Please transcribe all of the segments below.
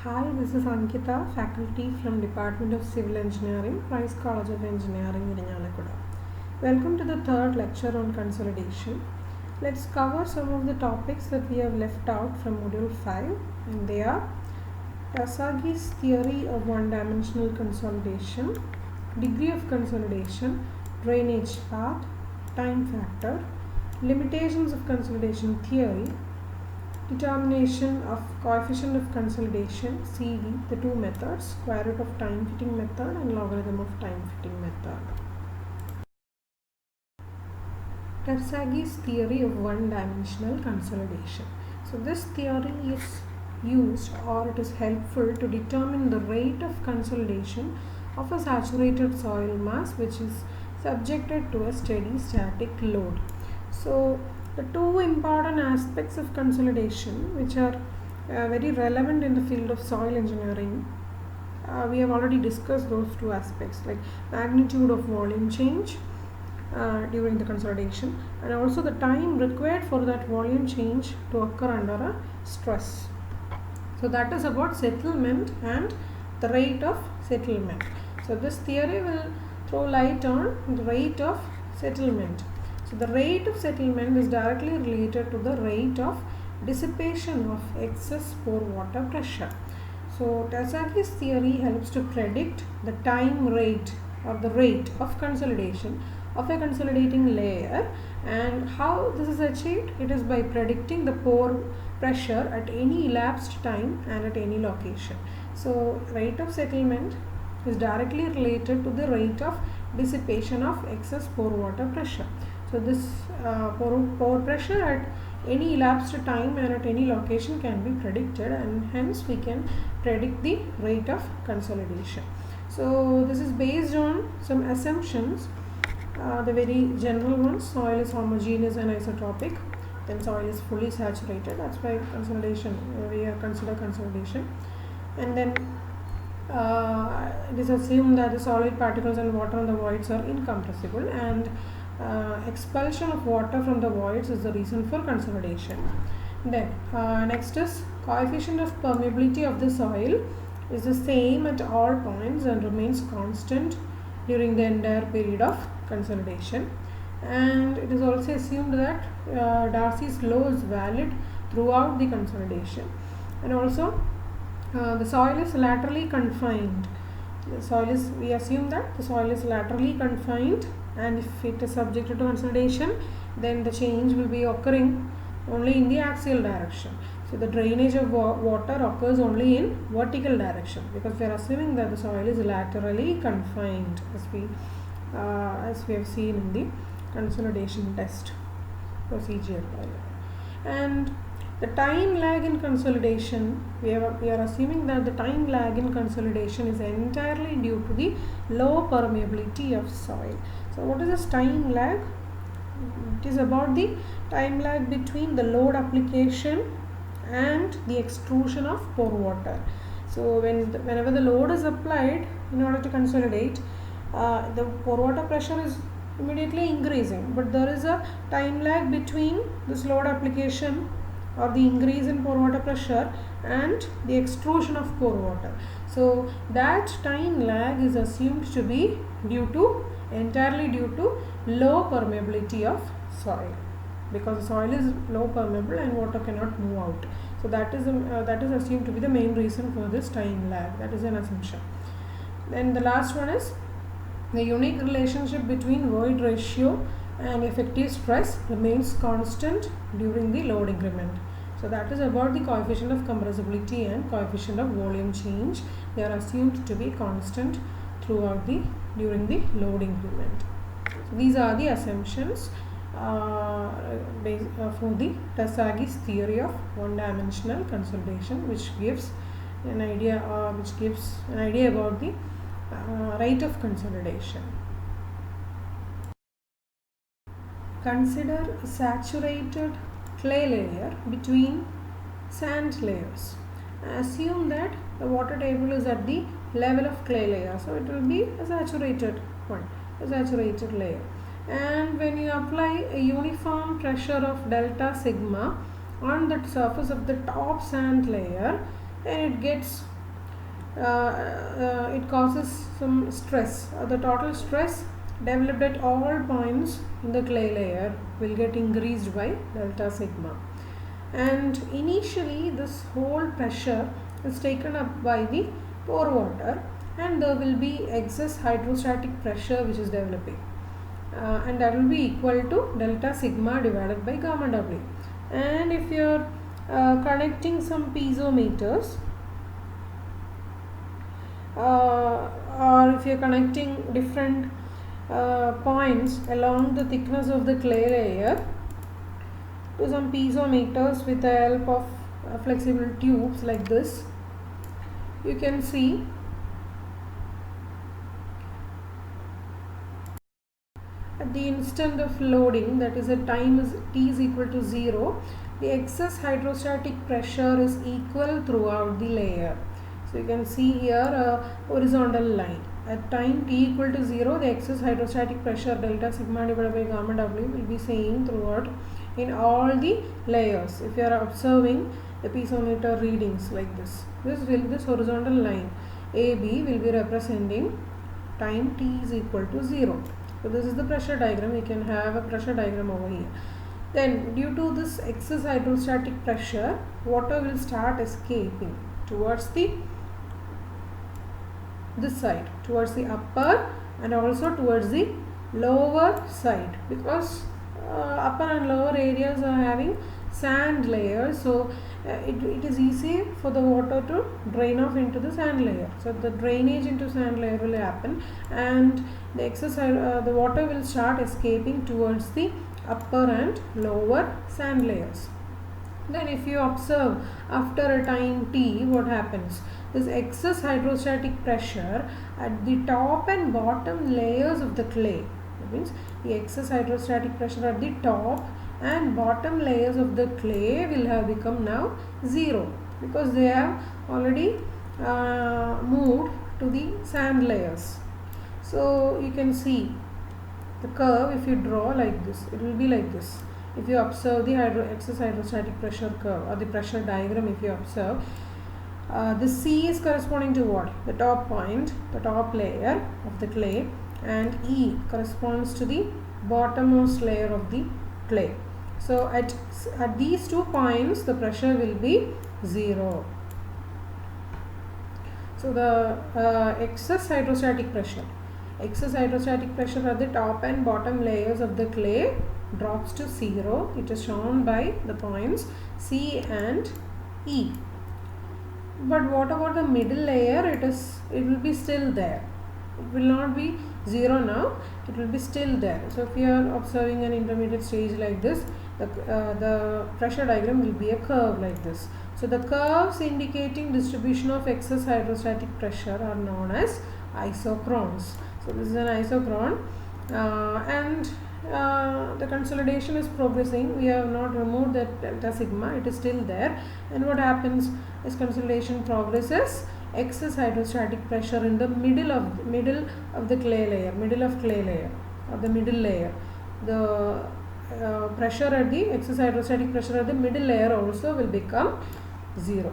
Hi, this is Ankita, faculty from Department of Civil Engineering, Rice College of Engineering, Irinjalakuda. Welcome to the third lecture on consolidation. Let's cover some of the topics that we have left out from Module 5, and they are Tasagi's theory of one-dimensional consolidation, degree of consolidation, drainage path, time factor, limitations of consolidation theory, determination of coefficient of consolidation, CV, the two methods, square root of time fitting method and logarithm of time fitting method. Tersagi's theory of one-dimensional consolidation. So this theory is used, or it is helpful to determine the rate of consolidation of a saturated soil mass which is subjected to a steady static load. So the two important aspects of consolidation which are very relevant in the field of soil engineering, we have already discussed those two aspects, like magnitude of volume change during the consolidation and also the time required for that volume change to occur under a stress. So that is about settlement and the rate of settlement. So this theory will throw light on the rate of settlement. So the rate of settlement is directly related to the rate of dissipation of excess pore water pressure. So Tersagi's theory helps to predict the time rate or the rate of consolidation of a consolidating layer, and how this is achieved? It is by predicting the pore pressure at any elapsed time and at any location. So rate of settlement is directly related to the rate of dissipation of excess pore water pressure. So this pore pressure at any elapsed time and at any location can be predicted, and hence we can predict the rate of consolidation. So this is based on some assumptions. The very general ones: soil is homogeneous and isotropic, then soil is fully saturated, that's why consolidation, we consider consolidation, and then it is assumed that the solid particles and water on the voids are incompressible, and expulsion of water from the voids is the reason for consolidation. Then next is coefficient of permeability of the soil is the same at all points and remains constant during the entire period of consolidation, and it is also assumed that Darcy's law is valid throughout the consolidation, and also the soil is laterally confined. We assume that the soil is laterally confined, and if it is subjected to consolidation, then the change will be occurring only in the axial direction. So the drainage of water occurs only in vertical direction, because we are assuming that the soil is laterally confined, as we have seen in the consolidation test procedure. And the time lag in consolidation, we are assuming that the time lag in consolidation is entirely due to the low permeability of soil. So what is this time lag? It is about the time lag between the load application and the extrusion of pore water. So whenever the load is applied in order to consolidate, the pore water pressure is immediately increasing, but there is a time lag between this load application or the increase in pore water pressure and the extrusion of pore water. So that time lag is assumed to be entirely due to low permeability of soil, because the soil is low permeable and water cannot move out. So that is assumed to be the main reason for this time lag. That is an assumption. Then the last one is the unique relationship between void ratio and effective stress remains constant during the load increment. So that is about the coefficient of compressibility and coefficient of volume change. They are assumed to be constant during the load increment. So these are the assumptions for the Tersagi's theory of one-dimensional consolidation, which gives an idea about the rate of consolidation. Consider a saturated clay layer between sand layers. Assume that the water table is at the level of clay layer, so it will be a saturated layer. And when you apply a uniform pressure of delta sigma on the surface of the top sand layer, then it gets it causes some stress. The total stress developed at all points in the clay layer will get increased by delta sigma. And initially this whole pressure is taken up by the pore water, and there will be excess hydrostatic pressure which is developing, and that will be equal to delta sigma divided by gamma W. And if you are connecting some piezometers, or if you are connecting different points along the thickness of the clay layer to some piezometers with the help of flexible tubes like this, you can see at the instant of loading, that is at time is t is equal to 0, the excess hydrostatic pressure is equal throughout the layer. So you can see here a horizontal line. At time t equal to 0, the excess hydrostatic pressure delta sigma divided by gamma W will be same throughout in all the layers. If you are observing the piezometer readings like this, this horizontal line AB will be representing time t is equal to 0. So this is the pressure diagram. We can have a pressure diagram over here. Then due to this excess hydrostatic pressure, water will start escaping towards this side, towards the upper and also towards the lower side, because upper and lower areas are having sand layers, so it is easy for the water to drain off into the sand layer. So the drainage into sand layer will happen, and the excess the water will start escaping towards the upper and lower sand layers. Then if you observe after a time t, what happens? This excess hydrostatic pressure at the top and bottom layers of the clay, that means the excess hydrostatic pressure at the top and bottom layers of the clay will have become now 0, because they have already moved to the sand layers. So you can see the curve. If you draw like this, it will be like this. If you observe the excess hydrostatic pressure curve or the pressure diagram, if you observe, the C is corresponding to what? The top point, the top layer of the clay, and E corresponds to the bottommost layer of the clay. So at these 2 points, the pressure will be 0. So the excess hydrostatic pressure at the top and bottom layers of the clay drops to 0. It is shown by the points C and E. But what about the middle layer? It will be still there. It will not be 0 now. It will be still there. So if you are observing an intermediate stage like this, the pressure diagram will be a curve like this. So the curves indicating distribution of excess hydrostatic pressure are known as isochrones. So this is an isochron, and the consolidation is progressing. We have not removed that delta sigma, it is still there. And what happens as consolidation progresses, excess hydrostatic pressure in the middle of the clay layer, the middle layer, the pressure at the excess hydrostatic pressure at the middle layer also will become 0.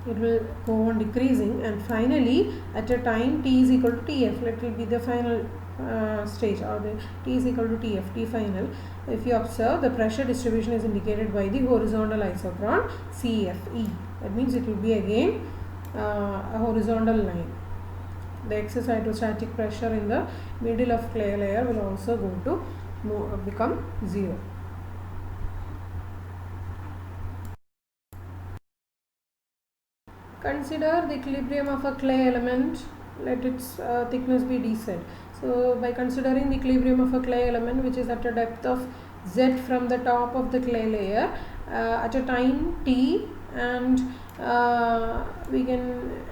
It will go on decreasing, and finally at a time t is equal to tf, it will be the final stage, or the t is equal to tf, t final. If you observe, the pressure distribution is indicated by the horizontal isochron CFE. That means it will be again a horizontal line. The excess hydrostatic pressure in the middle of clay layer will also go to become 0. Consider the equilibrium of a clay element. Let its thickness be dz. So by considering the equilibrium of a clay element which is at a depth of z from the top of the clay layer at a time t, and we can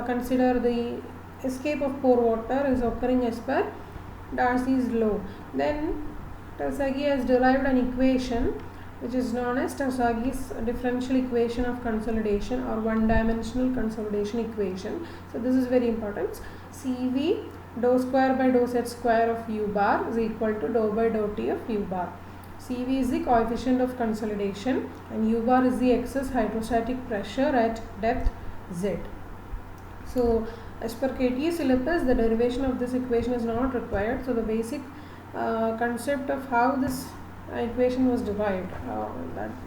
consider the escape of pore water is occurring as per Darcy's law. Then Terzaghi has derived an equation which is known as Terzaghi's differential equation of consolidation, or one-dimensional consolidation equation. So this is very important. Cv dou square by dou z square of u bar is equal to dou by dou t of u bar. Cv is the coefficient of consolidation and u bar is the excess hydrostatic pressure at depth z. So as per KTE syllabus, the derivation of this equation is not required. So the basic concept of how this equation was derived,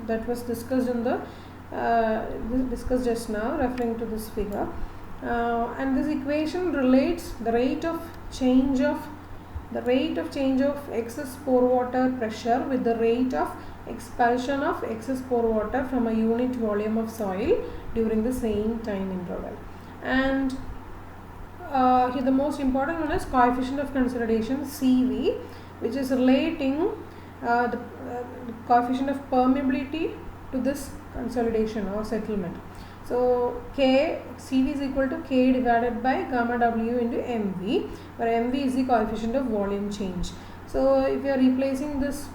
that was discussed in the discussed just now, referring to this figure. And this equation relates the rate of change of excess pore water pressure with the rate of expulsion of excess pore water from a unit volume of soil during the same time interval. And here the most important one is coefficient of consolidation, CV, which is relating the coefficient of permeability to this consolidation or settlement. So CV is equal to K divided by gamma W into MV, where MV is the coefficient of volume change. So if you are replacing this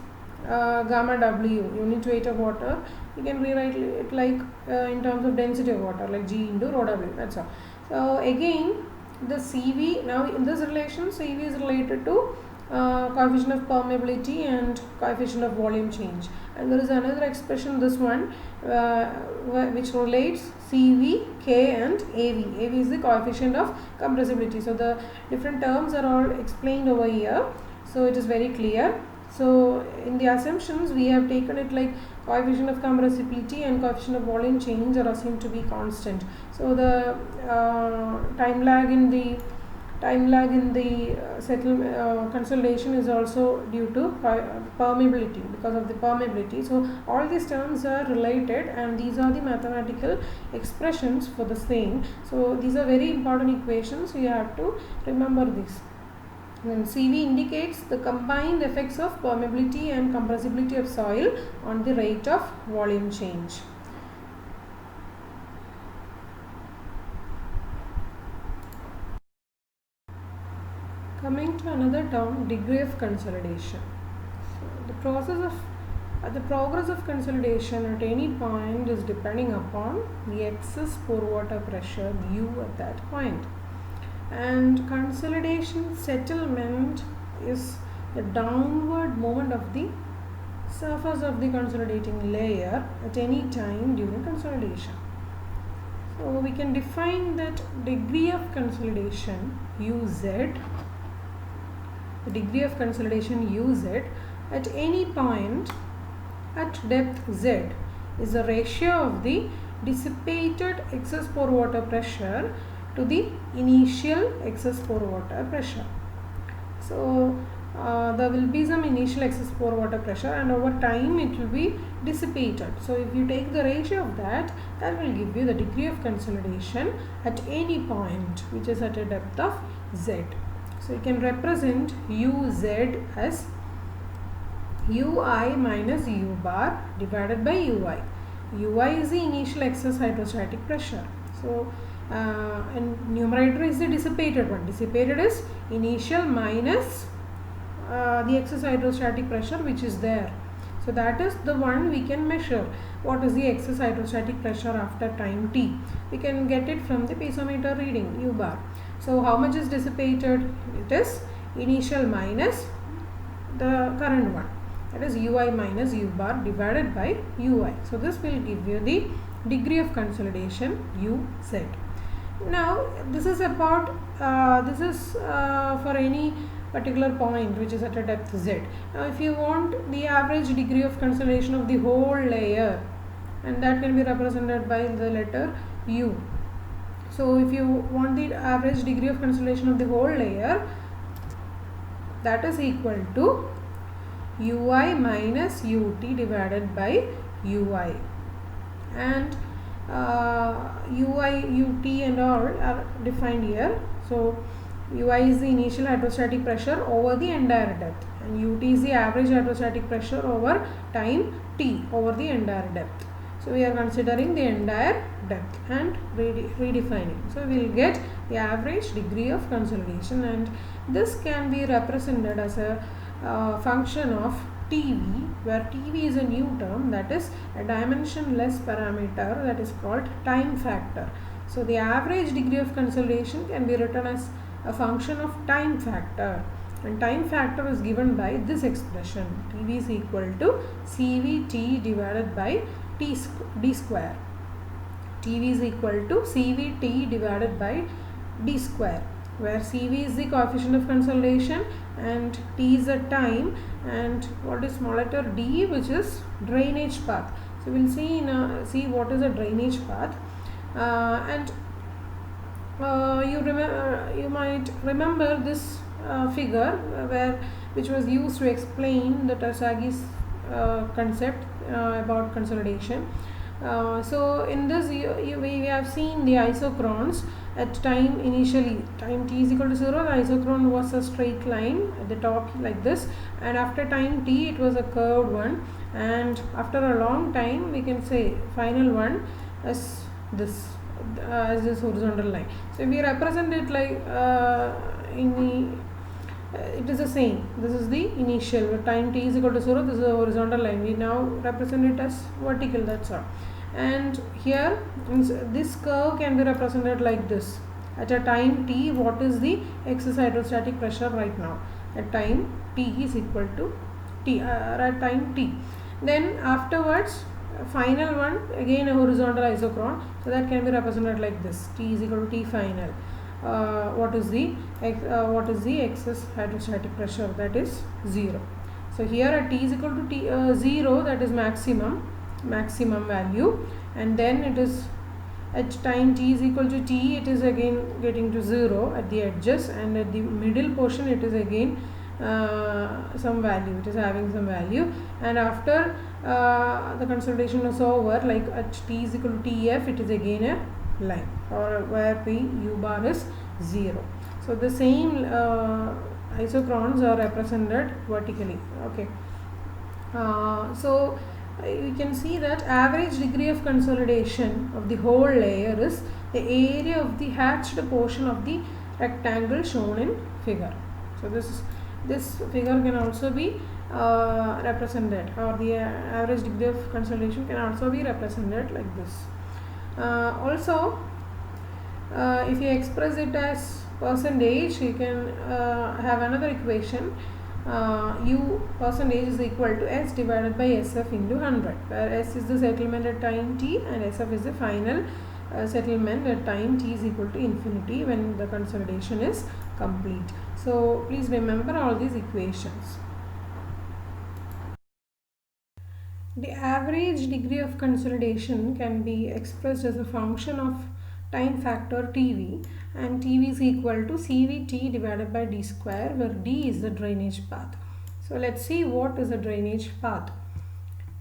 gamma W, unit weight of water, you can rewrite it like in terms of density of water, like G into rho W, that's all. So again, the CV, now in this relation, CV is related to coefficient of permeability and coefficient of volume change. And there is another expression, this one, which relates CV, K and AV. AV is the coefficient of compressibility. So the different terms are all explained over here, so it is very clear. So in the assumptions, we have taken it like coefficient of compressibility and coefficient of volume change are assumed to be constant. So the time lag in the consolidation is also due to permeability, because of the permeability. So all these terms are related, and these are the mathematical expressions for the same. So these are very important equations, so you have to remember this. Then CV indicates the combined effects of permeability and compressibility of soil on the rate of volume change. Coming to another term, degree of consolidation. So the progress of consolidation at any point is depending upon the excess pore water pressure U at that point. And consolidation settlement is the downward movement of the surface of the consolidating layer at any time during consolidation. So we can define that degree of consolidation UZ, the degree of consolidation UZ at any point at depth Z is the ratio of the dissipated excess pore water pressure to the initial excess pore water pressure. So there will be some initial excess pore water pressure, and over time it will be dissipated. So if you take the ratio of that will give you the degree of consolidation at any point which is at a depth of Z. So you can represent UZ as UI minus U bar divided by UI. UI is the initial excess hydrostatic pressure. So and numerator is the dissipated one. Dissipated is initial minus the excess hydrostatic pressure which is there. So that is the one we can measure. What is the excess hydrostatic pressure after time t? We can get it from the piezometer reading U bar. So how much is dissipated? It is initial minus the current one. That is UI minus U bar divided by UI. So this will give you the degree of consolidation UZ. Now this is about for any particular point which is at a depth Z. Now if you want the average degree of consolidation of the whole layer, and that can be represented by the letter U. So if you want the average degree of consolidation of the whole layer, that is equal to UI minus UT divided by UI, and UI, UT and all are defined here. So UI is the initial hydrostatic pressure over the entire depth, and UT is the average hydrostatic pressure over time T over the entire depth. So we are considering the entire depth and redefining. So we will get the average degree of consolidation, and this can be represented as a function of TV, where TV is a new term, that is a dimensionless parameter, that is called time factor. So the average degree of consolidation can be written as a function of time factor, and time factor is given by this expression: TV is equal to CVT divided by D square. TV is equal to CVT divided by D square, where CV is the coefficient of consolidation and T is the time, and what is small letter D, which is drainage path. So we'll see see what is a drainage path, and you might remember this figure which was used to explain the Tersagi's concept about consolidation. So in this we have seen the isochrons at time initially, time t is equal to 0, the isochron was a straight line at the top like this, and after time t it was a curved one, and after a long time we can say final one as this horizontal line. So if we represent it like it is the same. This is the initial, where time t is equal to 0, this is a horizontal line. We now represent it as vertical, that's all. And here this curve can be represented like this. At a time t, what is the excess hydrostatic pressure right now? At time t is equal to t, at time t. Then afterwards, final one, again a horizontal isochron, so that can be represented like this. T is equal to T final. What is the excess hydrostatic pressure? That is 0. So here at T is equal to T 0, that is maximum value, and then it is at time t is equal to t, it is again getting to 0 at the edges, and at the middle portion it is again some value, it is having some value, and after the consolidation is over, like at t is equal to tf, it is again a line, or where p u bar is 0. So the same isochrons are represented vertically. Okay, so you can see that average degree of consolidation of the whole layer is the area of the hatched portion of the rectangle shown in figure. So this figure can also be represented, or the average degree of consolidation can also be represented like this. Also, if you express it as percentage, you can have another equation. U percentage is equal to S divided by SF into 100, where S is the settlement at time t and SF is the final settlement at time t is equal to infinity when the consolidation is complete. So please remember all these equations. The average degree of consolidation can be expressed as a function of time factor TV, and TV is equal to CVT divided by D square, where D is the drainage path. So let's see what is a drainage path.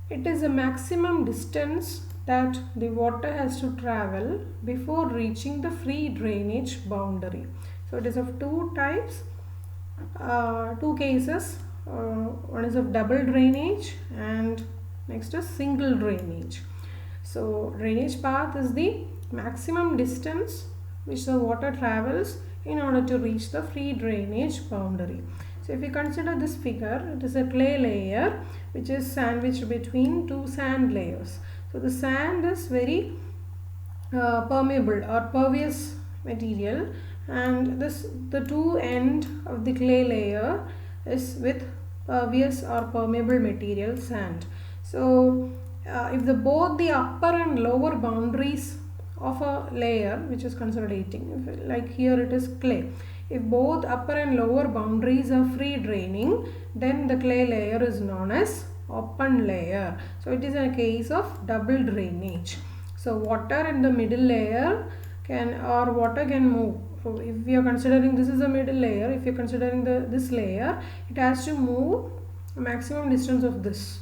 It is a maximum distance that the water has to travel before reaching the free drainage boundary. So it is of two types, two cases. One is of double drainage and next is single drainage. So drainage path is the maximum distance which the water travels in order to reach the free drainage boundary. So if you consider this figure, it is a clay layer which is sandwiched between two sand layers. So the sand is very permeable or pervious material, and the two end of the clay layer is with pervious or permeable material sand. So if both the upper and lower boundaries of a layer which is consolidating, like here it is clay, if both upper and lower boundaries are free draining, then the clay layer is known as open layer. So it is a case of double drainage. So water in the middle layer water can move. So if we are considering this is a middle layer, if you are considering this layer, it has to move a maximum distance of this.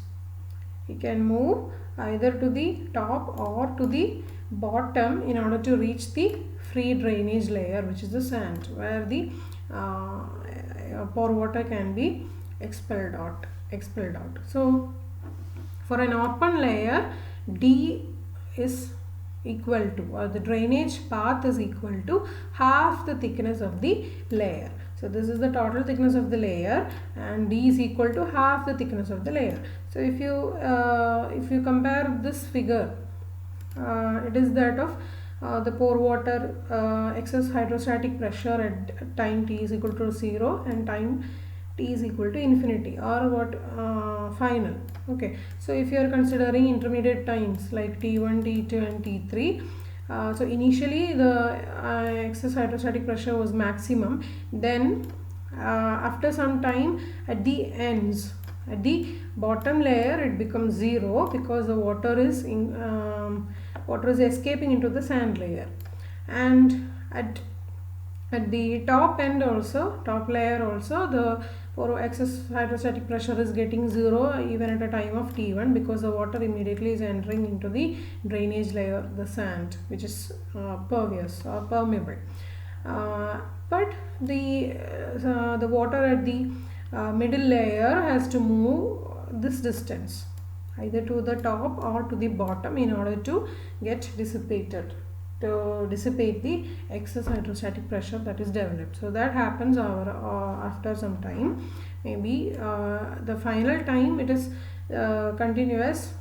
It can move either to the top or to the bottom in order to reach the free drainage layer, which is the sand, where the pore water can be expelled out. So for an open layer, D is equal to, or the drainage path is equal to half the thickness of the layer. So this is the total thickness of the layer, and D is equal to half the thickness of the layer. So if you compare this figure, it is that of the pore water excess hydrostatic pressure at time t is equal to 0 and time t is equal to infinity, or what final. Okay, so if you are considering intermediate times like t1, t2 and t3, So initially the excess hydrostatic pressure was maximum, then after some time at the ends, at the bottom layer, it becomes 0 because the water is escaping into the sand layer. And at the top end also, top layer also, the excess hydrostatic pressure is getting 0 even at a time of T1, because the water immediately is entering into the drainage layer, the sand, which is pervious or permeable. But the water at the middle layer has to move this distance, either to the top or to the bottom, in order to get dissipated, to dissipate the excess hydrostatic pressure that is developed. So that happens after some time. Maybe the final time it is continuous.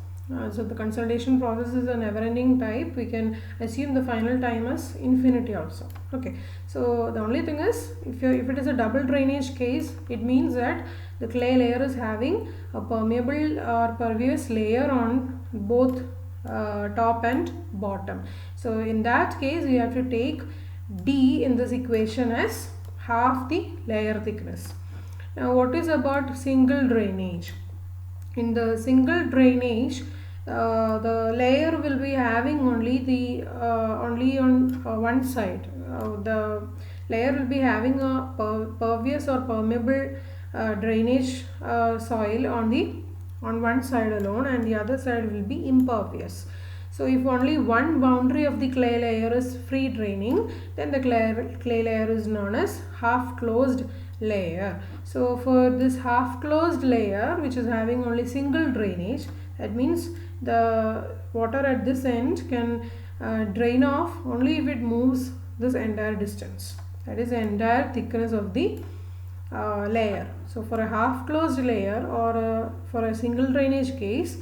So the consolidation process is a never-ending type. We can assume the final time as infinity also. Okay. So the only thing is, if it is a double drainage case, it means that the clay layer is having a permeable or pervious layer on both top and bottom. So in that case, we have to take D in this equation as half the layer thickness. Now, what is about single drainage? In the single drainage, the layer will be having only on one side. The layer will be having a pervious or permeable drainage soil on one side alone, and the other side will be impervious. So if only one boundary of the clay layer is free draining, then the clay layer is known as half closed layer. So for this half closed layer, which is having only single drainage, that means the water at this end can drain off only if it moves this entire distance, that is the entire thickness of the layer. So for a half closed layer or for a single drainage case,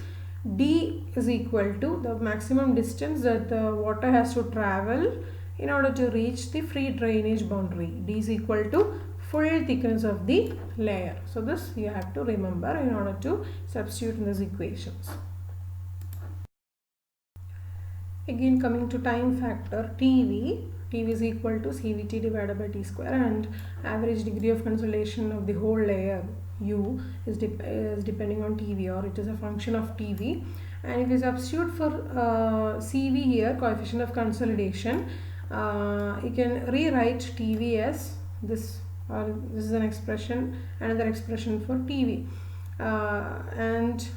D is equal to the maximum distance that the water has to travel in order to reach the free drainage boundary. D is equal to full thickness of the layer. So this you have to remember in order to substitute in these equations. Again, coming to time factor, TV is equal to CVT divided by T square, and average degree of consolidation of the whole layer U is depending on TV, or it is a function of TV. And if you substitute for CV here, coefficient of consolidation, you can rewrite TV as this, or this is an expression, another expression for TV. And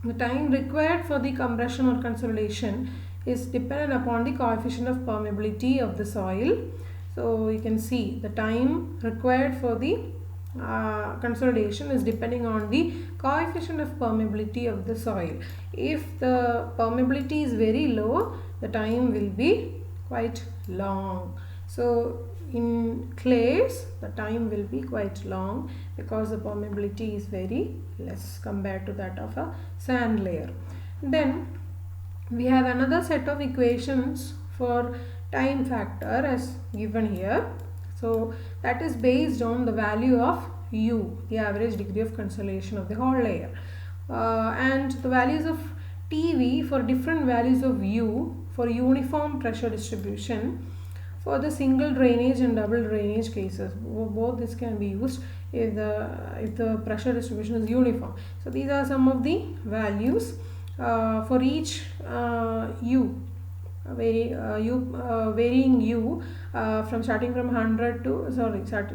the time required for the compression or consolidation is dependent upon the coefficient of permeability of the soil. So you can see the time required for the consolidation is depending on the coefficient of permeability of the soil. If the permeability is very low, the time will be quite long. So in clays, the time will be quite long because the permeability is very less compared to that of a sand layer. Then we have another set of equations for time factor as given here. So that is based on the value of U, the average degree of consolidation of the whole layer, and the values of TV for different values of U for uniform pressure distribution for the single drainage and double drainage cases. Both this can be used if the pressure distribution is uniform. So these are some of the values for each U. Varying U from starting from 100 to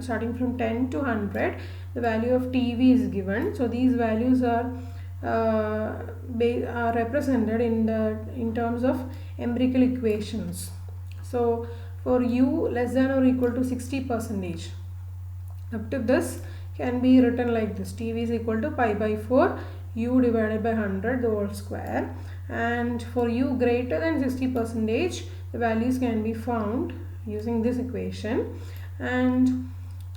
starting from 10 to 100, the value of TV is given. So these values are represented in terms of empirical equations. So for U less than or equal to 60%, up to this can be written like this: TV is equal to pi by 4 U divided by 100 the whole square. And for U greater than 60%, the values can be found using this equation, and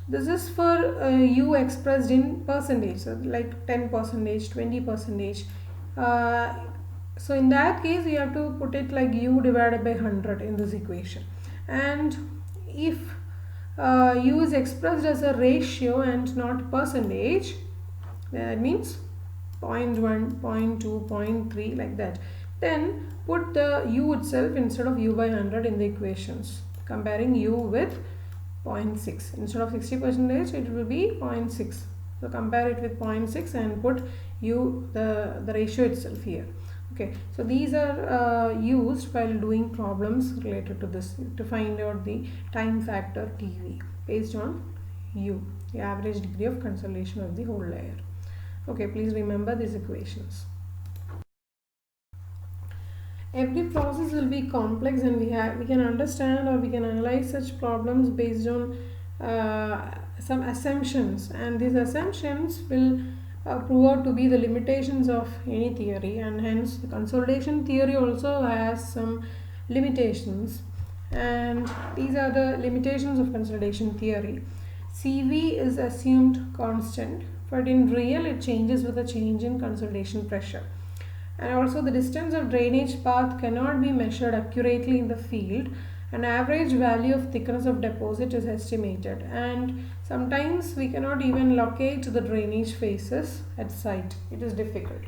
this is for U expressed in percentage, so like 10%, 20%. So in that case, you have to put it like U divided by 100 in this equation. And if U is expressed as a ratio and not percentage, that means 0.1, 0.2, 0.3 like that. Then put the u itself instead of u by 100 in the equations, comparing u with 0.6. Instead of 60%, it will be 0.6. So compare it with 0.6 and put u, the ratio itself here. Okay, so these are used while doing problems related to this, to find out the time factor TV based on u, the average degree of consolidation of the whole layer. Okay, please remember these equations. Every process will be complex, and we can understand or we can analyze such problems based on some assumptions, and these assumptions will prove out to be the limitations of any theory, and hence the consolidation theory also has some limitations, and these are the limitations of consolidation theory. CV is assumed constant, but in real it changes with a change in consolidation pressure. And also the distance of drainage path cannot be measured accurately in the field. An average value of thickness of deposit is estimated, and sometimes we cannot even locate the drainage faces at site. It is difficult.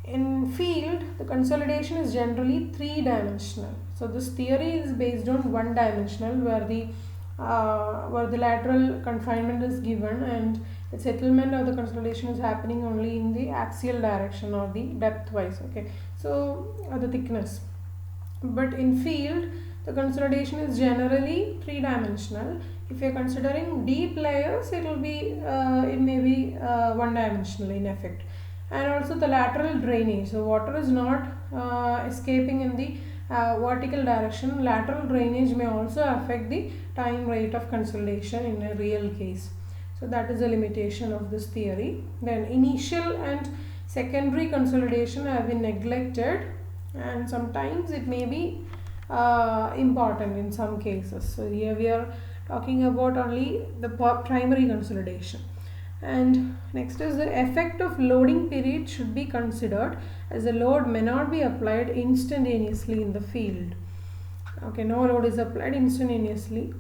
In field, the consolidation is generally three-dimensional. So this theory is based on one-dimensional, where the lateral confinement is given and the settlement of the consolidation is happening only in the axial direction or the depth wise. Okay, so the thickness. But in field, the consolidation is generally three-dimensional. If you are considering deep layers, it may be one-dimensional in effect. And also the lateral drainage. So water is not escaping in the vertical direction. Lateral drainage may also affect the time rate of consolidation in a real case. So that is a limitation of this theory. Then initial and secondary consolidation have been neglected, and sometimes it may be important in some cases. So here we are talking about only the primary consolidation. And next is the effect of loading period should be considered, as the load may not be applied instantaneously in the field. Okay, no load is applied instantaneously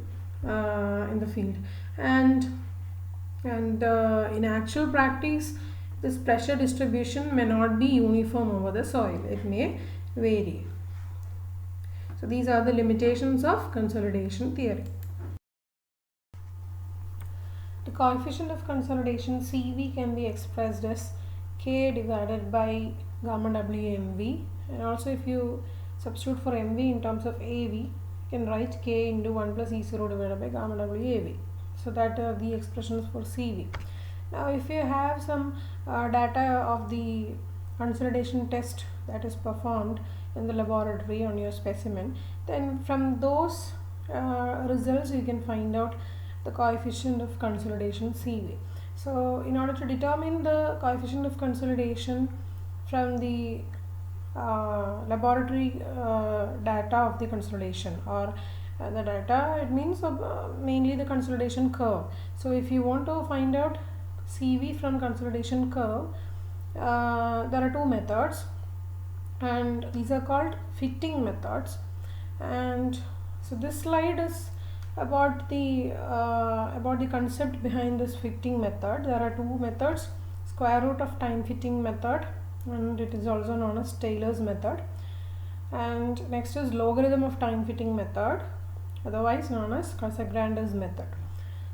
in the field, and in actual practice this pressure distribution may not be uniform over the soil. It may vary. So these are the limitations of consolidation theory. The coefficient of consolidation CV can be expressed as K divided by gamma W mv, and also if you substitute for mv in terms of AV, you can write K into 1 plus E0 divided by gamma W AV. So that are the expressions for CV. Now if you have some data of the consolidation test that is performed in the laboratory on your specimen, then from those results you can find out the coefficient of consolidation CV. So in order to determine the coefficient of consolidation from the laboratory data of the consolidation, or the data, it means mainly the consolidation curve. So if you want to find out CV from consolidation curve, there are two methods, and these are called fitting methods. And so this slide is about the concept behind this fitting method. There are two methods: square root of time fitting method, and it is also known as Taylor's method. And next is logarithm of time fitting method, otherwise known as Casagrande's method.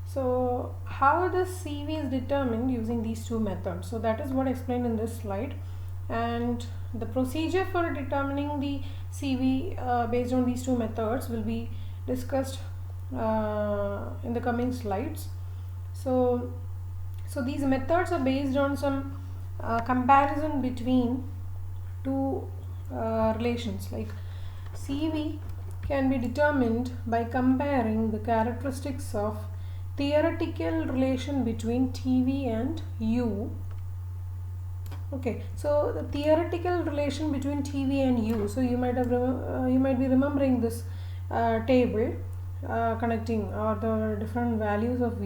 So how the CV is determined using these two methods? So that is what explained in this slide, and the procedure for determining the CV based on these two methods will be discussed in the coming slides. So these methods are based on some comparison between two relations. Like CV can be determined by comparing the characteristics of theoretical relation between TV and U. Okay, so the theoretical relation between TV and U. So you might be remembering this table connecting or the different values of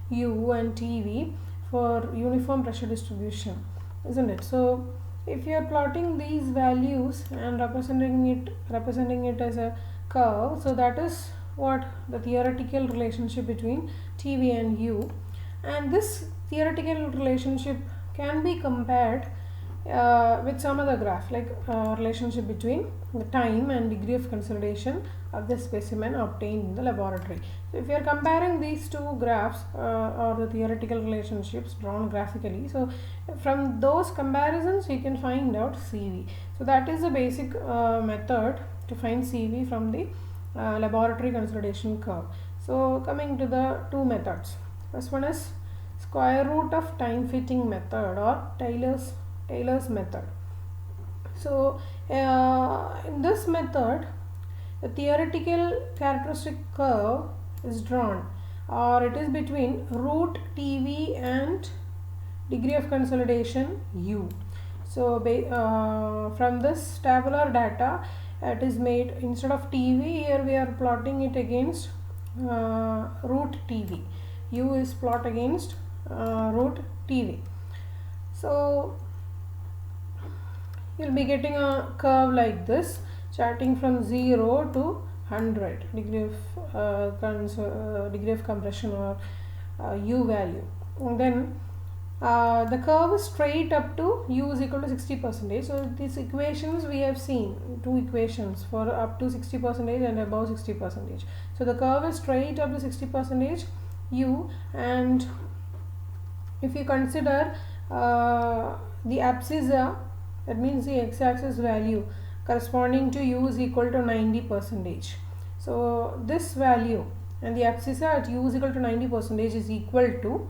U and TV for uniform pressure distribution, isn't it? So if you are plotting these values and representing it as a curve, so that is what the theoretical relationship between TV and U, and this theoretical relationship can be compared with some other graph, like relationship between the time and degree of consolidation of the specimen obtained in the laboratory. So if you are comparing these two graphs or the theoretical relationships drawn graphically, so from those comparisons you can find out CV. So that is the basic method to find CV from the laboratory consolidation curve. So coming to the two methods, first one is square root of time fitting method or Taylor's method. So in this method, the theoretical characteristic curve is drawn, or it is between root TV and degree of consolidation U. So from this tabular data, it is made, instead of TV, here we are plotting it against root TV. U is plot against root TV. So you'll be getting a curve like this, starting from 0 to 100 degree of compression or U value, and then the curve is straight up to U is equal to 60%. So these equations we have seen, two equations for up to 60% and above 60%. So the curve is straight up to 60% U, and if you consider the abscissa, that means the x-axis value corresponding to U is equal to 90%. So this value and the abscissa at U is equal to 90% is equal to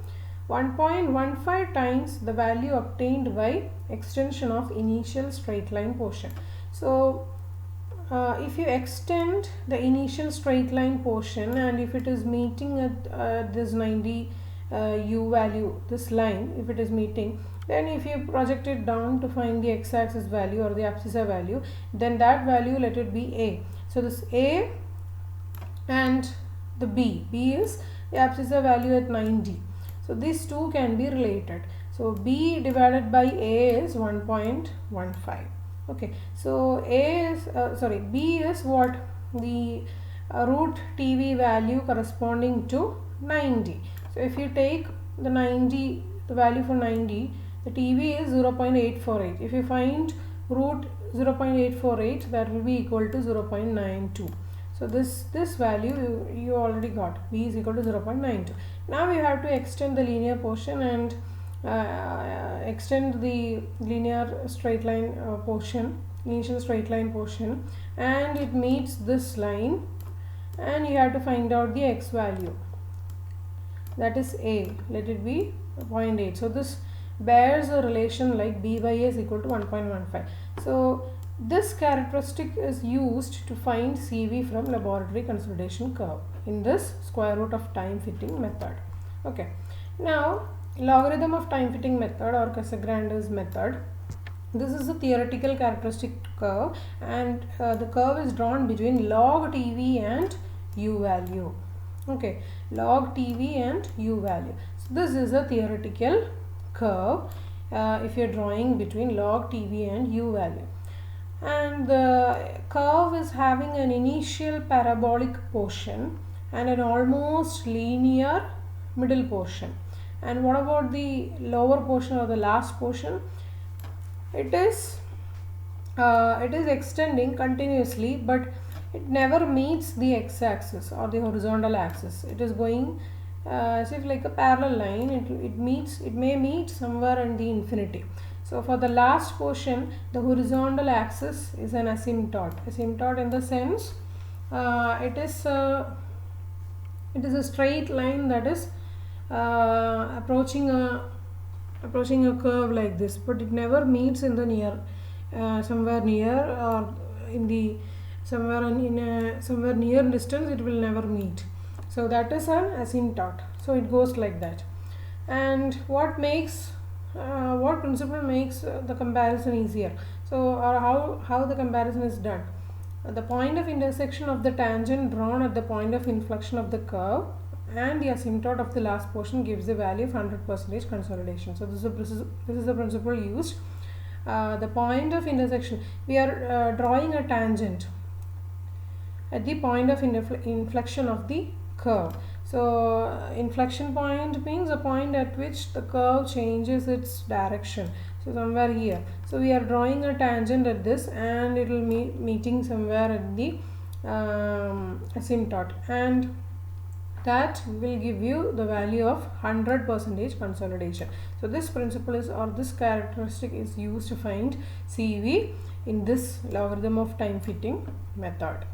1.15 times the value obtained by extension of initial straight line portion. So if you extend the initial straight line portion, and if it is meeting at this 90 U value, this line, if it is meeting, then if you project it down to find the x-axis value or the abscissa value, then that value, let it be A. So this A and the B is the abscissa value at 90. So these two can be related. So B divided by A is 1.15. Okay, so B is what? The root TV value corresponding to 90. So if you take the value for 90, the TV is 0.848. If you find root 0.848, that will be equal to 0.92. So this value you already got. B is equal to 0.92. Now we have to extend the linear portion and extend the linear straight line portion, initial straight line portion, and it meets this line, and you have to find out the x value, that is A, let it be 0.8. So this bears a relation like B by A is equal to 1.15. So this characteristic is used to find CV from laboratory consolidation curve in this square root of time fitting method. Okay, now logarithm of time fitting method or Casagrande's method. This is a theoretical characteristic curve, and the curve is drawn between log TV and U value. Okay, log TV and U value. So this is a theoretical curve if you are drawing between log TV and U value, and the curve is having an initial parabolic portion and an almost linear middle portion. And what about the lower portion or the last portion? It is extending continuously, but it never meets the x-axis or the horizontal axis. It is going as if like a parallel line. It may meet somewhere in the infinity. So for the last portion, the horizontal axis is an asymptote. Asymptote in the sense it is a straight line that is approaching a curve like this, but it never meets in the near somewhere near or in the somewhere near distance. It will never meet. So that is an asymptote. So it goes like that. And what principle makes the comparison easier? So or how the comparison is done? The point of intersection of the tangent drawn at the point of inflection of the curve and the asymptote of the last portion gives the value of 100% consolidation. So this is the principle used. The point of intersection, we are drawing a tangent at the point of inflection of the curve. So inflection point means a point at which the curve changes its direction. So somewhere here. So we are drawing a tangent at this, and it will be meeting somewhere at the asymptote, and that will give you the value of 100% consolidation. So this principle is, or this characteristic is used to find CV in this logarithm of time fitting method.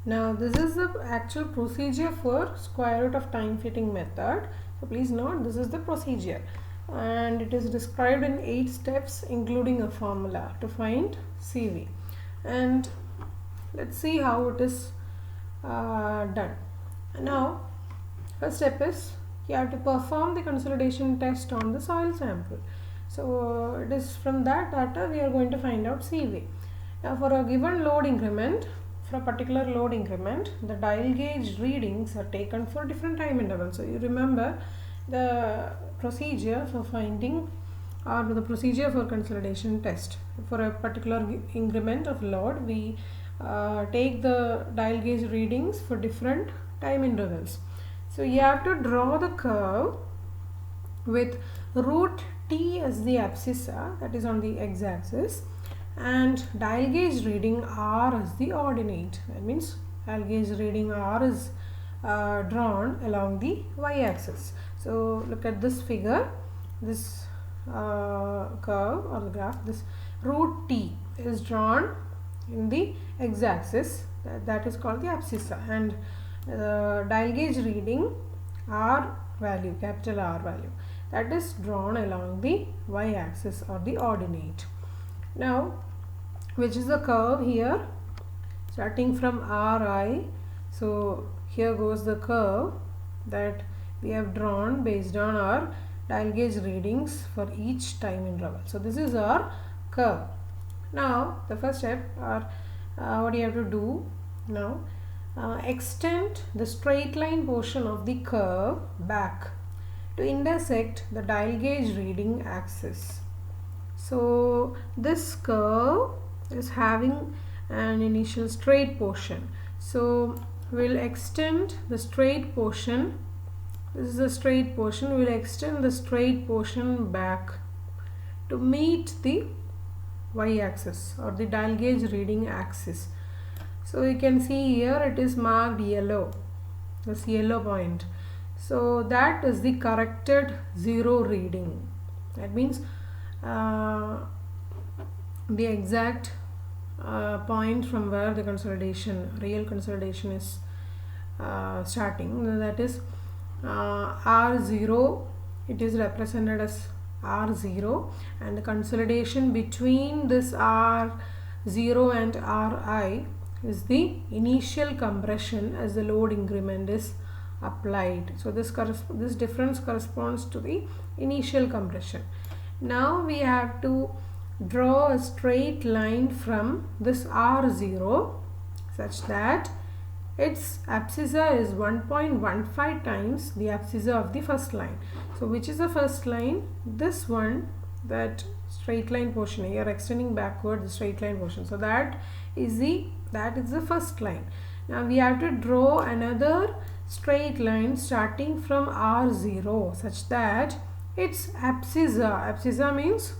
Now this is the actual procedure for square root of time fitting method. So please note, this is the procedure, and it is described in 8 steps including a formula to find CV. And let's see how it is done. Now first step is you have to perform the consolidation test on the soil sample. So it is from that data we are going to find out CV. Now for a given load increment, for a particular load increment, the dial gauge readings are taken for different time intervals. So you remember the procedure for finding, or the procedure for consolidation test. For a particular increment of load, we take the dial gauge readings for different time intervals. So you have to draw the curve with root T as the abscissa, that is on the x-axis, and dial gauge reading R as the ordinate. That means dial gauge reading R is drawn along the y-axis. So look at this figure, this curve or the graph, this root T is drawn in the x-axis, that is called the abscissa, and dial gauge reading R value, capital R value, that is drawn along the y-axis or the ordinate. Now which is the curve here, starting from Ri. So here goes the curve that we have drawn based on our dial gauge readings for each time interval. So this is our curve. Now the first step, or what you have to do now, extend the straight line portion of the curve back to intersect the dial gauge reading axis. So this curve is having an initial straight portion. So we'll extend the straight portion. This is the straight portion. We'll extend the straight portion back to meet the y-axis or the dial gauge reading axis. So you can see here it is marked yellow, this yellow point. So that is the corrected 0 reading. That means the exact point from where the consolidation, real consolidation is starting, that is R0, it is represented as R0, and the consolidation between this R0 and Ri is the initial compression as the load increment is applied. So this difference corresponds to the initial compression. Now we have to draw a straight line from this R0 such that its abscissa is 1.15 times the abscissa of the first line. So which is the first line? This one, that straight line portion. You are extending backward the straight line portion. So that is the first line. Now we have to draw another straight line starting from R0 such that its abscissa means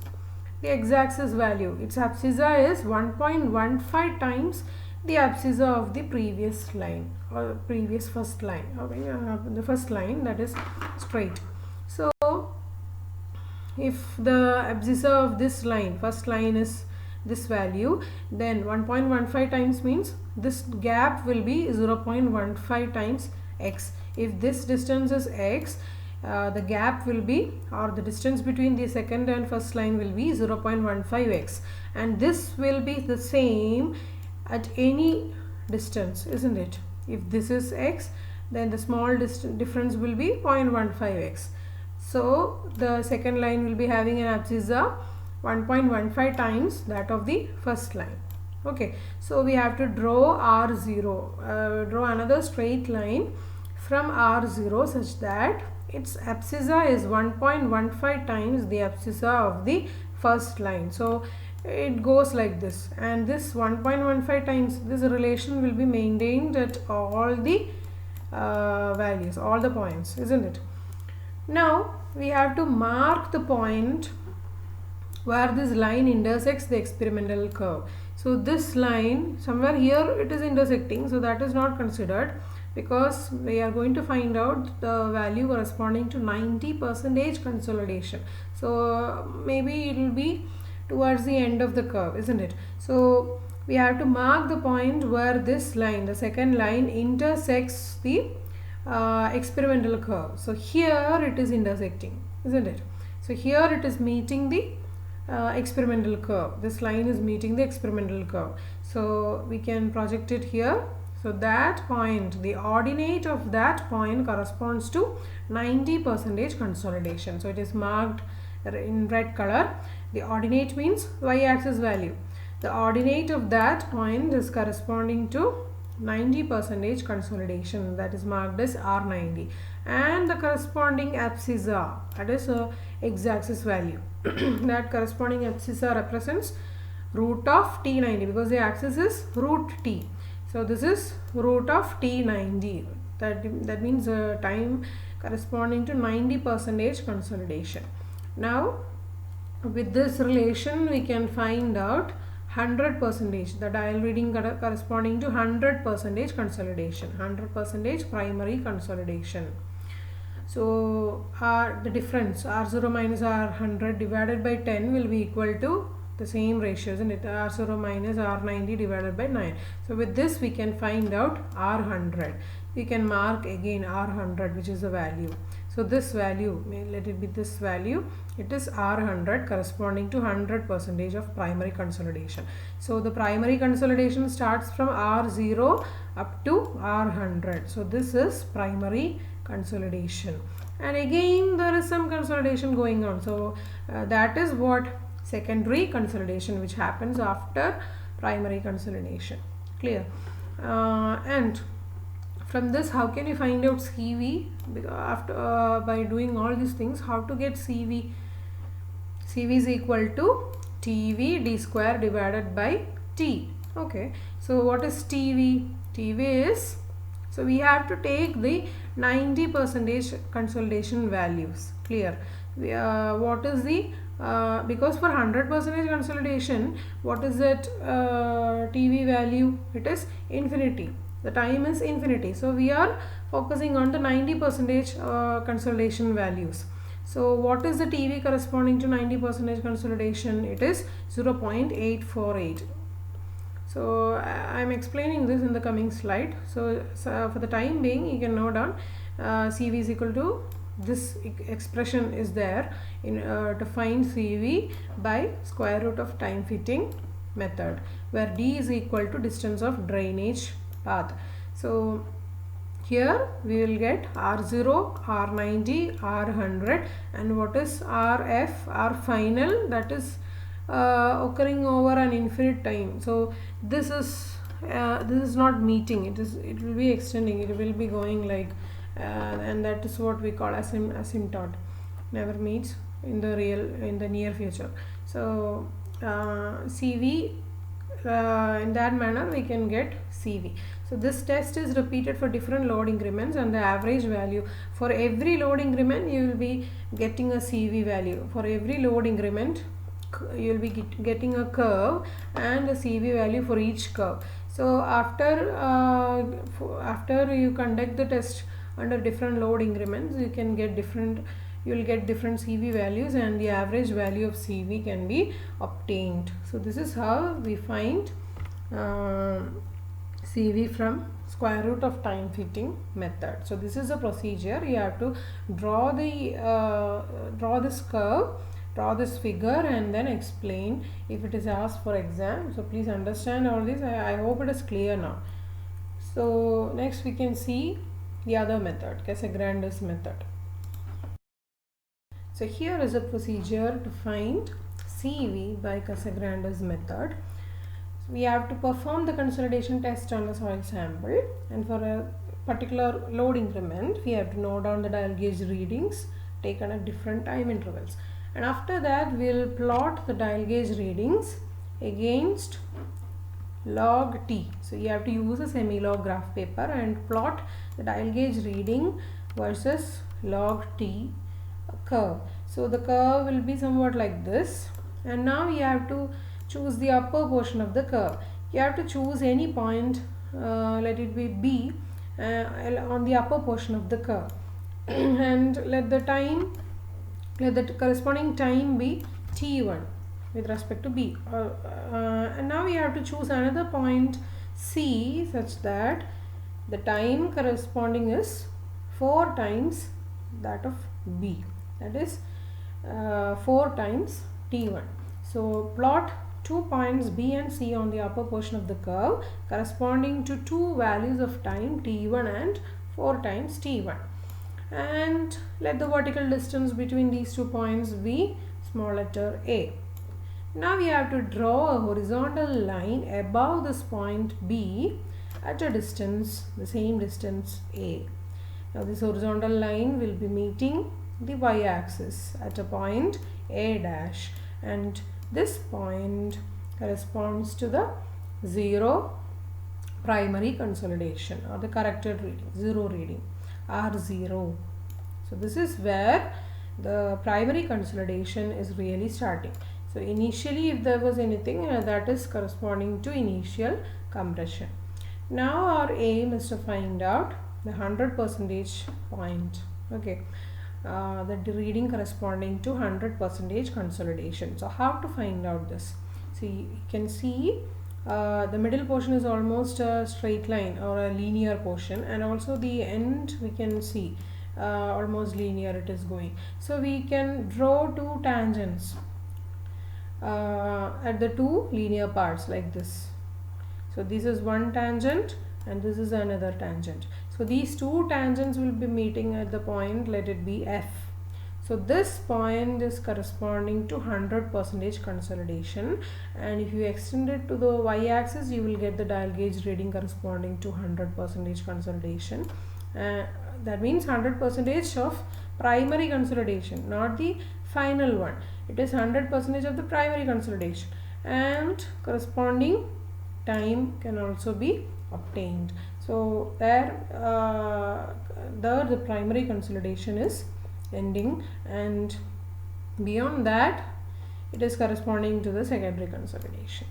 the x-axis value, its abscissa is 1.15 times the abscissa of the previous line or previous first line, the first line that is straight. So if the abscissa of this line, first line, is this value, then 1.15 times means this gap will be 0.15 times x. If this distance is x, the gap will be, or the distance between the second and first line will be 0.15x, and this will be the same at any distance, isn't it? If this is x, then the small difference will be 0.15x. So the second line will be having an abscissa 1.15 times that of the first line. Okay, so we have to draw R0, draw another straight line from R0 such that its abscissa is 1.15 times the abscissa of the first line. So it goes like this, and this 1.15 times, this relation will be maintained at all the values, all the points, isn't it? Now we have to mark the point where this line intersects the experimental curve. So this line somewhere here it is intersecting, so that is not considered because we are going to find out the value corresponding to 90% consolidation. So maybe it will be towards the end of the curve, isn't it? So we have to mark the point where this line, the second line, intersects the experimental curve. So here it is intersecting, isn't it? So here it is meeting the experimental curve. This line is meeting the experimental curve. So we can project it here. So that point, the ordinate of that point corresponds to 90% consolidation. So it is marked in red color. The ordinate means y-axis value. The ordinate of that point is corresponding to 90% consolidation, that is marked as R90, and the corresponding abscissa, that is x-axis value. That corresponding abscissa represents root of T90 because the axis is root T. So this is root of T90. That means time corresponding to 90% consolidation. Now with this relation we can find out 100%, the dial reading corresponding to 100% consolidation, 100% primary consolidation. So the difference R0 minus R100 divided by 10 will be equal to the same ratio, isn't it? R0 minus R90 divided by 9. So with this we can find out R100. We can mark again R100, which is the value. So this value, let it be this value, it is R100 corresponding to 100% of primary consolidation. So the primary consolidation starts from R0 up to R100. So this is primary consolidation. And again there is some consolidation going on. So that is what secondary consolidation, which happens after primary consolidation. Clear? And from this, how can you find out CV? After by doing all these things, how to get CV? CV is equal to TV d square divided by T. Okay. So what is TV? TV is, so we have to take the 90% consolidation values. Clear? What is the because for 100% consolidation, what is that TV value? It is infinity. The time is infinity. So we are focusing on the 90% consolidation values. So what is the TV corresponding to 90% consolidation? It is 0.848. So I am explaining this in the coming slide. So for the time being, you can note down CV is equal to, this expression is there in to find CV by square root of time fitting method, where D is equal to distance of drainage path. So here we will get R0, R90, R100, and what is RF, R final, that is occurring over an infinite time. So this is not meeting, it will be extending, it will be going like and that is what we call asymptote, never meets in the near future. So CV, in that manner we can get CV. So this test is repeated for different load increments, and the average value for every load increment you will be getting a CV value. For every load increment you will be getting a curve and a CV value for each curve. So after you conduct the test under different load increments, you will get different CV values, and the average value of CV can be obtained. So this is how we find CV from square root of time fitting method. So this is a procedure. You have to draw this curve, draw this figure, and then explain if it is asked for exam. So please understand all this. I hope it is clear now. So next we can see the other method, Casagrande's method. So here is a procedure to find CV by Casagrande's method. So we have to perform the consolidation test on the soil sample, and for a particular load increment we have to note down the dial gauge readings taken at different time intervals, and after that we will plot the dial gauge readings against log T. So you have to use a semi-log graph paper and plot the dial gauge reading versus log T curve. So the curve will be somewhat like this, and now you have to choose the upper portion of the curve. You have to choose any point, let it be B, on the upper portion of the curve and let the corresponding time be t1 with respect to B. And now we have to choose another point C such that the time corresponding is 4 times that of B, that is 4 times t1. So plot 2 points B and C on the upper portion of the curve corresponding to 2 values of time t1 and 4 times t1, and let the vertical distance between these 2 points be small letter a. Now we have to draw a horizontal line above this point B at a distance, the same distance a. Now this horizontal line will be meeting the y-axis at a point a dash, and this point corresponds to the 0 primary consolidation or the corrected reading, 0 reading, R0. So this is where the primary consolidation is really starting. So initially, if there was anything, that is corresponding to initial compression. Now our aim is to find out the 100% point. Okay, the reading corresponding to 100% consolidation. So how to find out this? So you can see the middle portion is almost a straight line or a linear portion, and also the end we can see almost linear it is going. So we can draw 2 tangents at the 2 linear parts like this. So this is one tangent and this is another tangent. So these 2 tangents will be meeting at the point, let it be F. So this point is corresponding to 100% consolidation, and if you extend it to the y-axis, you will get the dial gauge reading corresponding to 100% consolidation. That means 100% of primary consolidation, not the final one. It is 100% of the primary consolidation, and corresponding time can also be obtained. So there the primary consolidation is ending, and beyond that it is corresponding to the secondary consolidation.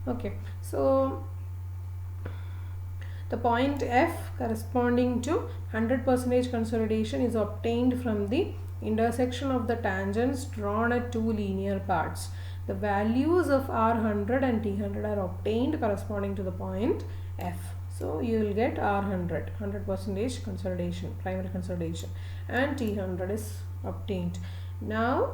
Okay, so the point F corresponding to 100% consolidation is obtained from the intersection of the tangents drawn at 2 linear parts. The values of R100 and T100 are obtained corresponding to the point F. So you will get R100, 100% consolidation, primary consolidation, and T100 is obtained. Now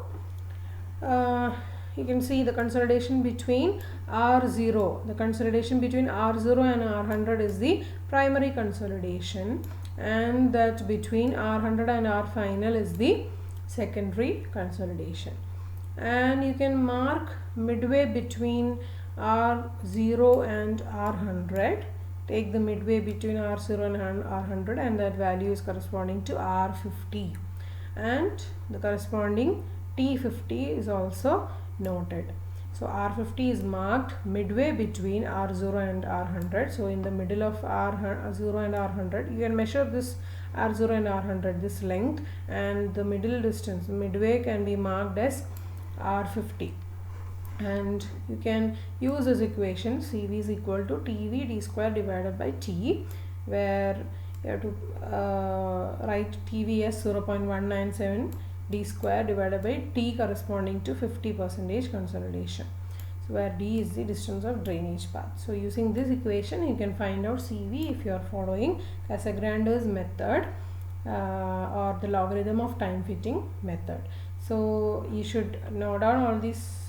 you can see the consolidation between R0. The consolidation between R0 and R100 is the primary consolidation, and that between R100 and R final is the secondary consolidation. And you can mark midway between R0 and R100. Take the midway between R0 and R100, and that value is corresponding to R50, and the corresponding T50 is also noted. So R50 is marked midway between R0 and R100. So in the middle of R0 and R100, you can measure this R0 and R100, this length, and the middle distance, midway, can be marked as R50. And you can use this equation, CV is equal to TV d square divided by T, where you have to write TV as 0.197 d square divided by T corresponding to 50% consolidation. So where D is the distance of drainage path. So using this equation you can find out CV if you are following Casagrande's method or the logarithm of time fitting method. So you should note down all these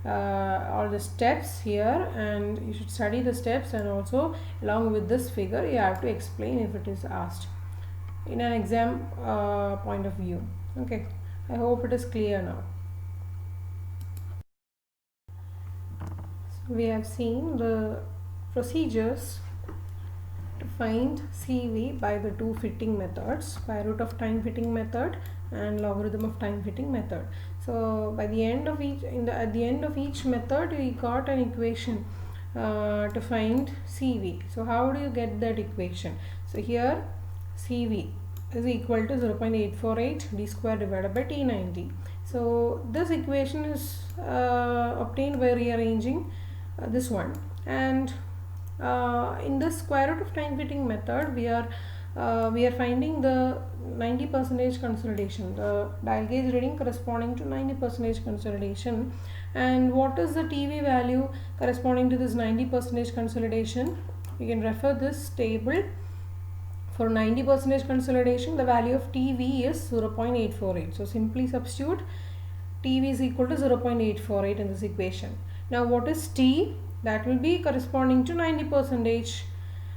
all the steps here, and you should study the steps, and also along with this figure you have to explain if it is asked in an exam point of view. Okay, I hope it is clear now. So we have seen the procedures to find CV by the 2 fitting methods, square root of time fitting method and logarithm of time fitting method. So by the end of each at the end of each method we got an equation to find CV. So how do you get that equation? So here CV is equal to 0.848 d square divided by T90. So this equation is obtained by rearranging this one, and in the square root of time fitting method we are finding the 90% consolidation, the dial gauge reading corresponding to 90% consolidation. And what is the TV value corresponding to this 90% consolidation? You can refer this table. For 90% consolidation, the value of TV is 0.848. So simply substitute TV is equal to 0.848 in this equation. Now what is T? That will be corresponding to 90%,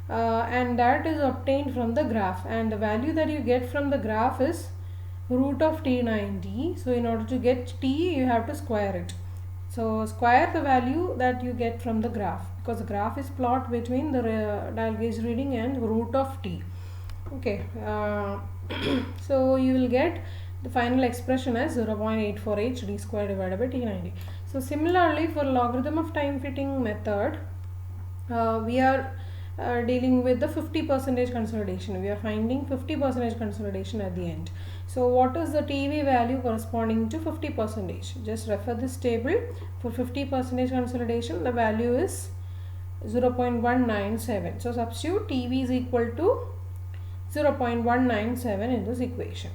and that is obtained from the graph, and the value that you get from the graph is root of T90. So in order to get T, you have to square it. So square the value that you get from the graph, because the graph is plot between the dial gauge reading and root of T. Okay, so you will get the final expression as 0.848 d square divided by T90. So similarly, for logarithm of time fitting method, we are dealing with the 50% consolidation. We are finding 50% consolidation at the end. So what is the TV value corresponding to 50%? Just refer this table. For 50% consolidation, the value is 0.197. So substitute TV is equal to 0.197 in this equation,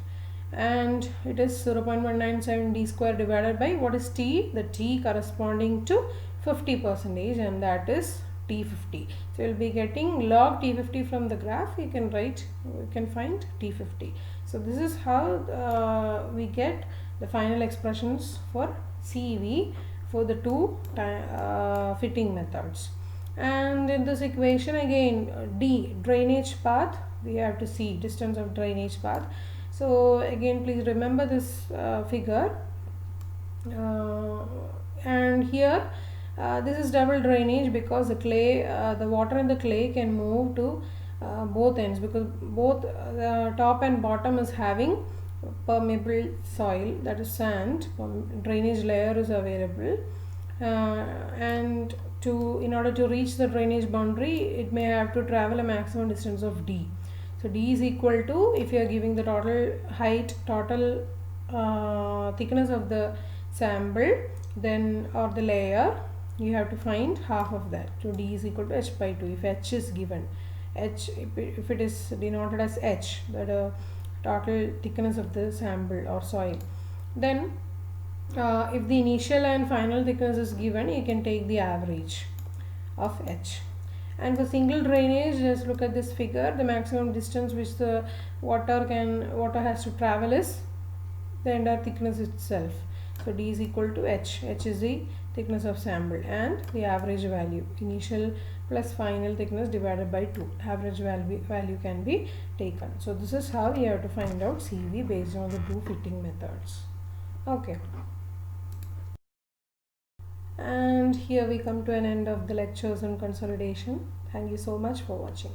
and it is 0.197 d square divided by what is T? The T corresponding to 50%, and that is T50. So you will be getting log T50 from the graph. You can find T50. So this is how we get the final expressions for CV for the two fitting methods. And in this equation again, D, drainage path, we have to see distance of drainage path. So again, please remember this figure, and here this is double drainage, because the clay, the water in the clay can move to both ends, because both the top and bottom is having permeable soil, that is sand. Drainage layer is available, and in order to reach the drainage boundary, it may have to travel a maximum distance of D. So D is equal to, if you are giving the total height, total thickness of the sample, then, or the layer, you have to find half of that. So D is equal to H by 2 if H is given. H, if it is denoted as H, the total thickness of the sample or soil, then if the initial and final thickness is given, you can take the average of H. And for single drainage, just look at this figure. The maximum distance which the water has to travel is the entire thickness itself. So D is equal to H. H is the thickness of sample, and the average value, initial plus final thickness divided by 2. Average value can be taken. So this is how you have to find out CV based on the two fitting methods. Okay. And here we come to an end of the lectures on consolidation. Thank you so much for watching.